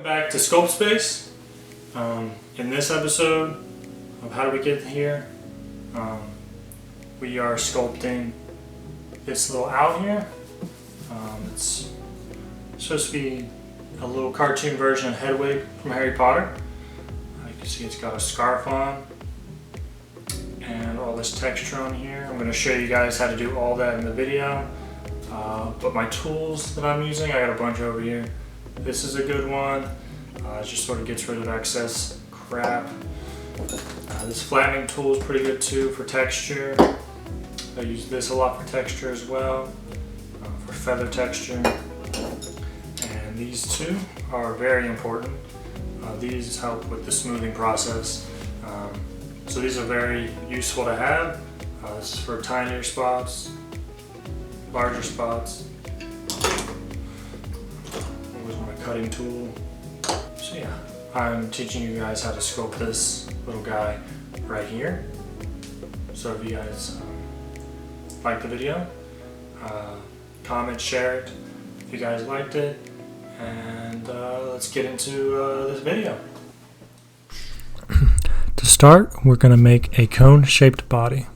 Back to Sculpt Space. In this episode of How Do We Get Here, we are sculpting this little owl here. It's supposed to be a little cartoon version of Hedwig from Harry Potter. You can see it's got a scarf on and all this texture on here. I'm going to show you guys how to do all that in the video. But my tools that I'm using, I got a bunch over here. This is a good one. It just sort of gets rid of excess crap. This flattening tool is pretty good too for texture. I use this a lot for texture as well, for feather texture. And these two are very important. These help with the smoothing process. So these are very useful to have. This is for tinier spots, larger spots. Here's my cutting tool. So yeah, I'm teaching you guys how to sculpt this little guy right here. So if you guys like the video, comment, share it if you guys liked it, and let's get into this video. To start, we're going to make a cone-shaped body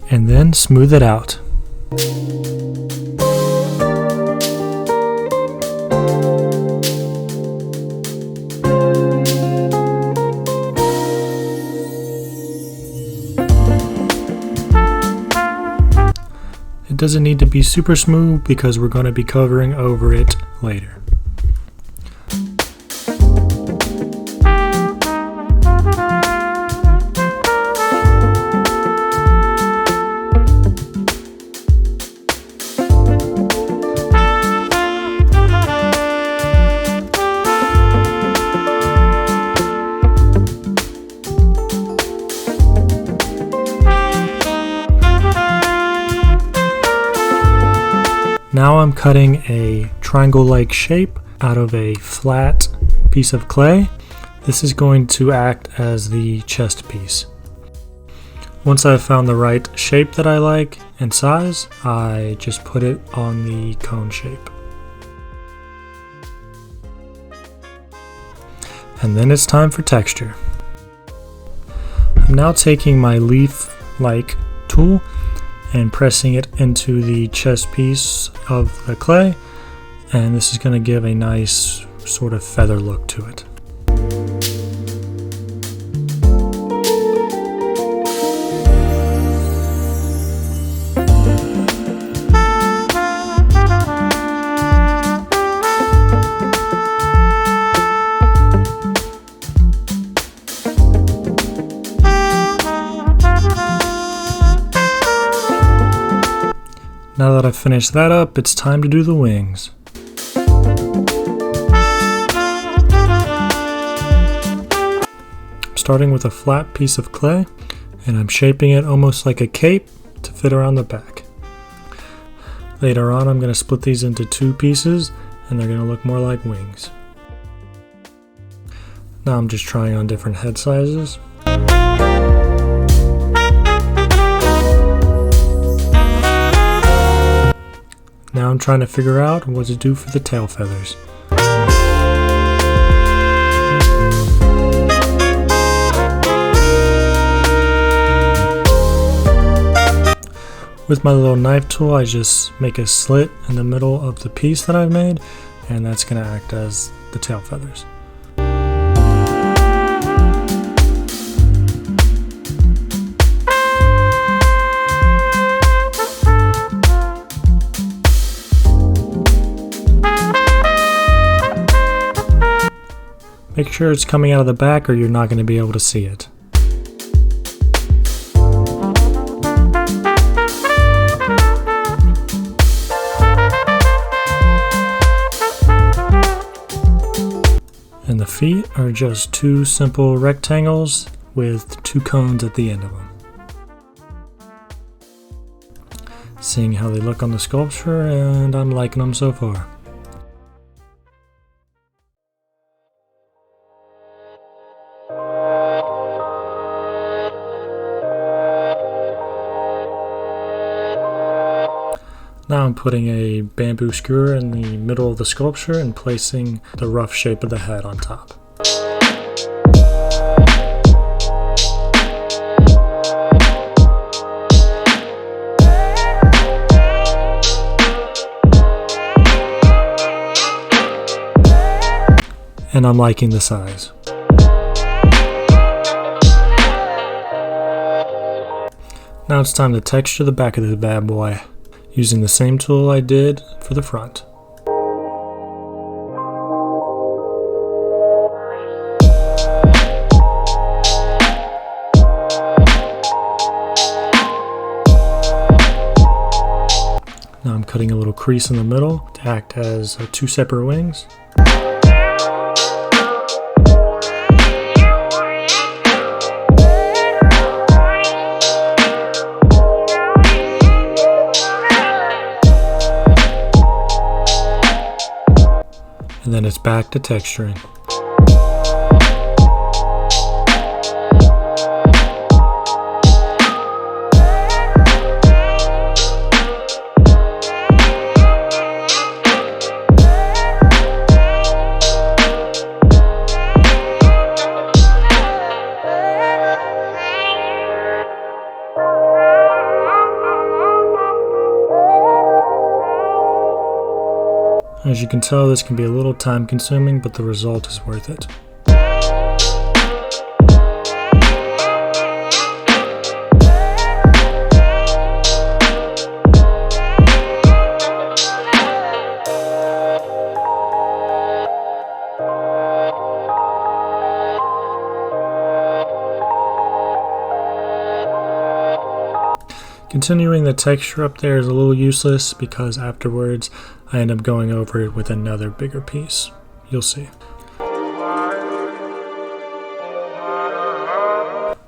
and then smooth it out. It doesn't need to be super smooth because we're going to be covering over it later. Now I'm cutting a triangle-like shape out of a flat piece of clay. This is going to act as the chest piece. Once I've found the right shape that I like and size, I just put it on the cone shape. And then it's time for texture. I'm now taking my leaf-like tool and pressing it into the chest piece of the clay, and this is going to give a nice sort of feather look to it. Now that I've finished that up, it's time to do the wings. I'm starting with a flat piece of clay, and I'm shaping it almost like a cape to fit around the back. Later on, I'm going to split these into two pieces, and they're going to look more like wings. Now I'm just trying on different head sizes. Now I'm trying to figure out what to do for the tail feathers. With my little knife tool, I just make a slit in the middle of the piece that I've made, and that's going to act as the tail feathers. Make sure it's coming out of the back or you're not going to be able to see it. And the feet are just two simple rectangles with two cones at the end of them. Seeing how they look on the sculpture, and I'm liking them so far. Now I'm putting a bamboo skewer in the middle of the sculpture and placing the rough shape of the head on top. And I'm liking the size. Now it's time to texture the back of the bad boy, using the same tool I did for the front. Now I'm cutting a little crease in the middle to act as two separate wings. And then it's back to texturing. As you can tell, this can be a little time consuming, but the result is worth it. Continuing the texture up there is a little useless because afterwards I end up going over it with another bigger piece. You'll see.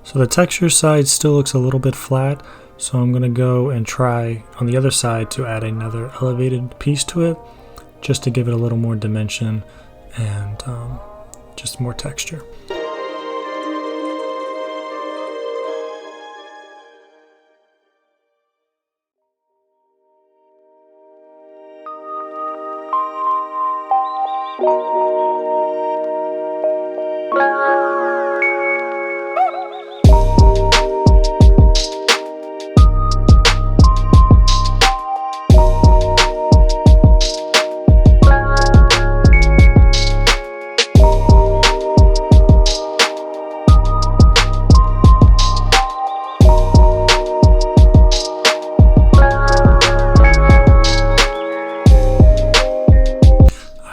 So the texture side still looks a little bit flat, so I'm going to go and try on the other side to add another elevated piece to it, just to give it a little more dimension and just more texture.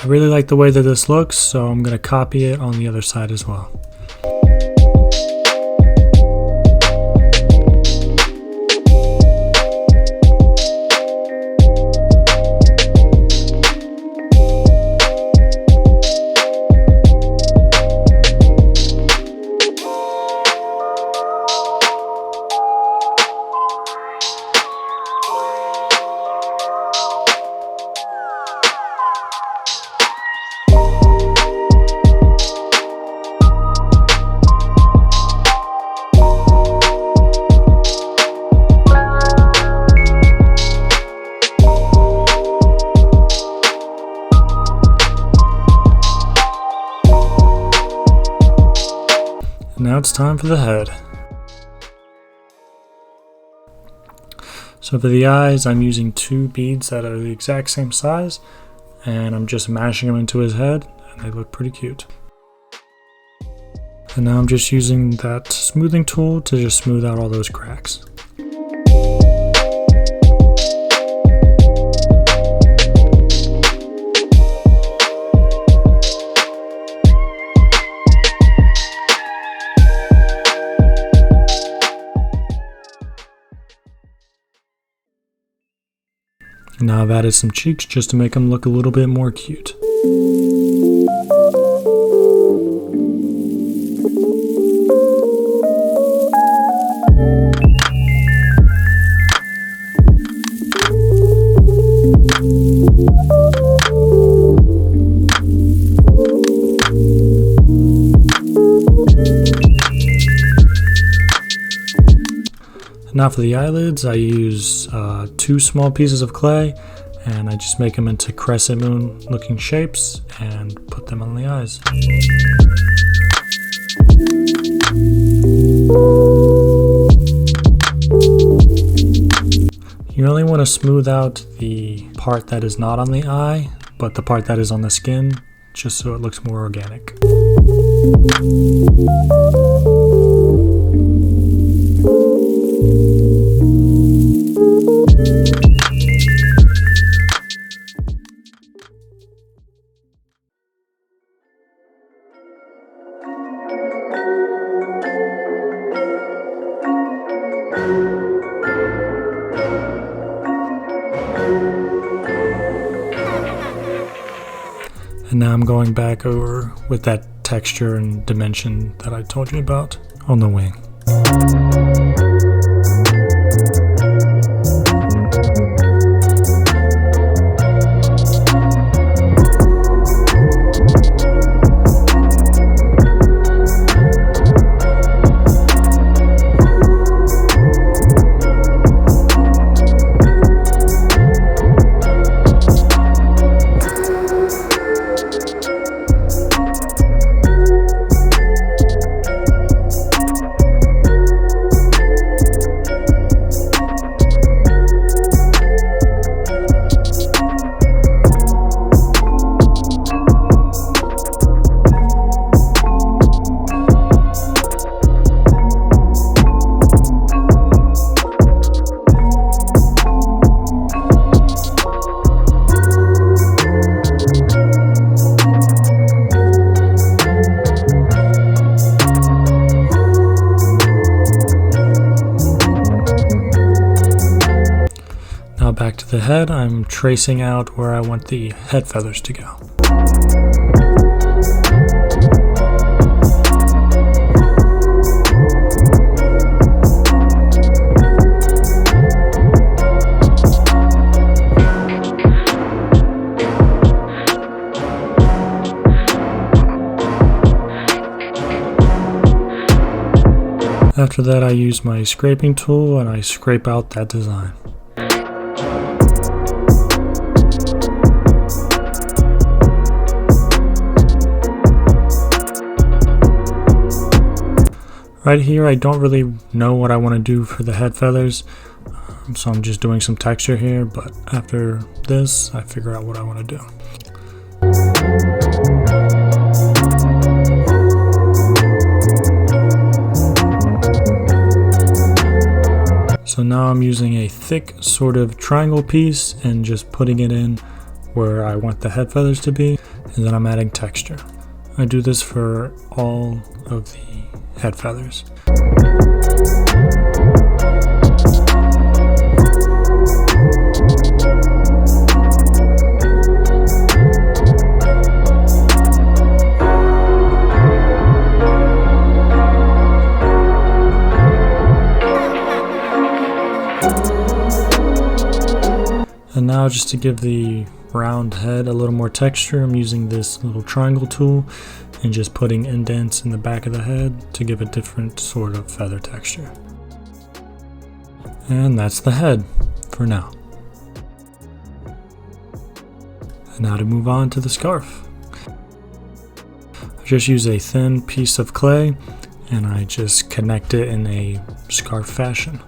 I really like the way that this looks, so I'm going to copy it on the other side as well. Now it's time for the head. So for the eyes, I'm using two beads that are the exact same size, and I'm just mashing them into his head, and they look pretty cute. And now I'm just using that smoothing tool to just smooth out all those cracks. Now I've added some cheeks just to make them look a little bit more cute. Now for the eyelids, I use 2 small pieces of clay, and I just make them into crescent moon looking shapes and put them on the eyes. You only want to smooth out the part that is not on the eye, but the part that is on the skin, just so it looks more organic. And now I'm going back over with that texture and dimension that I told you about on the wing. Back to the head, I'm tracing out where I want the head feathers to go. After that, I use my scraping tool and I scrape out that design. Right here, I don't really know what I want to do for the head feathers, so I'm just doing some texture here, but after this, I figure out what I want to do. So now I'm using a thick sort of triangle piece and just putting it in where I want the head feathers to be, and then I'm adding texture. I do this for all of the head feathers. And now, just to give the round head a little more texture, I'm using this little triangle tool and just putting indents in the back of the head to give a different sort of feather texture. And that's the head for now. And now to move on to the scarf. I just use a thin piece of clay and I just connect it in a scarf fashion.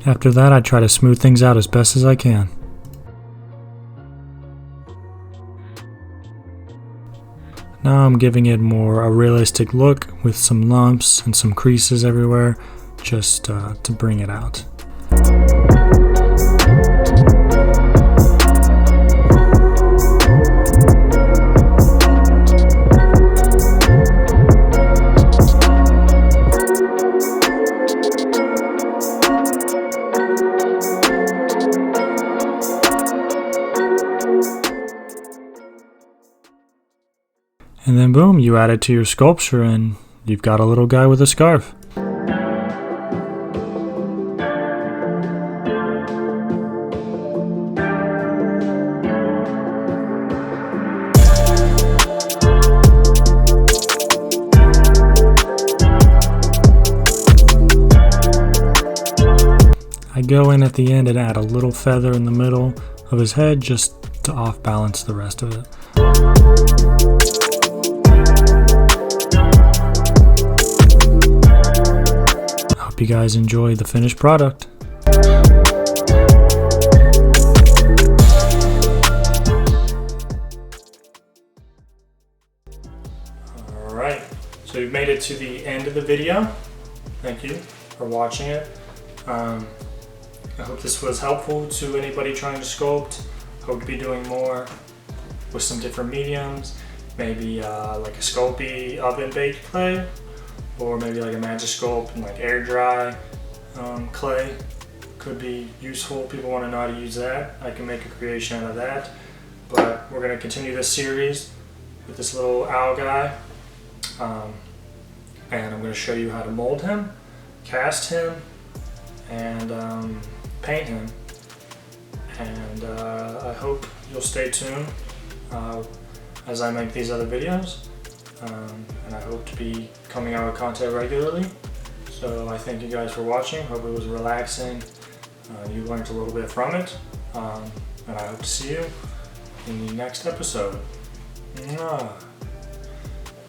After that, I try to smooth things out as best as I can. Now I'm giving it more a realistic look with some lumps and some creases everywhere, just to bring it out. And then boom, you add it to your sculpture and you've got a little guy with a scarf. go in at the end and add a little feather in the middle of his head just to off balance the rest of it. I hope you guys enjoy the finished product. Alright, so we've made it to the end of the video. Thank you for watching it. I hope this was helpful to anybody trying to sculpt. Hope to be doing more with some different mediums, maybe like a Sculpey oven baked clay, or maybe like a Magic Sculpt and like air dry clay could be useful. People want to know how to use that. I can make a creation out of that. But we're going to continue this series with this little owl guy, and I'm going to show you how to mold him, cast him, and paint him. And I hope you'll stay tuned as I make these other videos, and I hope to be coming out with content regularly. So I thank you guys for watching. Hope it was relaxing. You learned a little bit from it, and I hope to see you in the next episode. Mwah.